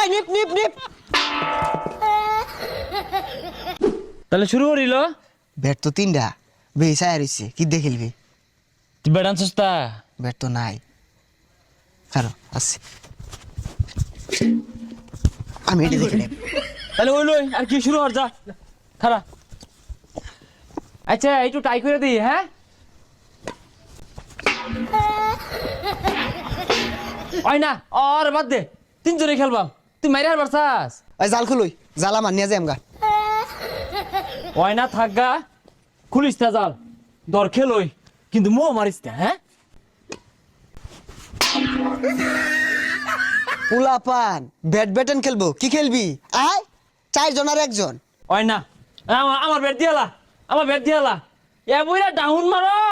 এই নিপ নিপ নিপ তাহলে শুরু করিল ব্যাট তো তিনটা বেসায় রইছে কি দিয়ে খেলবি তুই বেড়ান সস্তা ব্যাট তো নাই খারো আসছি আমি এটি দেখে নেব তাহলে ওই লই আর কি শুরু কর যা খারা আচ্ছা একটু টাই করে দিই হ্যাঁ ওই না আর বাদ দে তিনজনে খেলবাম তুই মাইরে হারবার চাস ওই জাল খুলুই জালা মানিয়া যাই আমগা ওই না থাকগা খুলিস তা জাল দর খেলই কিন্তু মো মারিস না হ্যাঁ পোলাপান ব্যাডমিন্টন খেলবো কি খেলবি আয় 4 জন আর 1 জন ওই না আমার ব্যাট দিয়ালা এ বইরা ডাউন মারো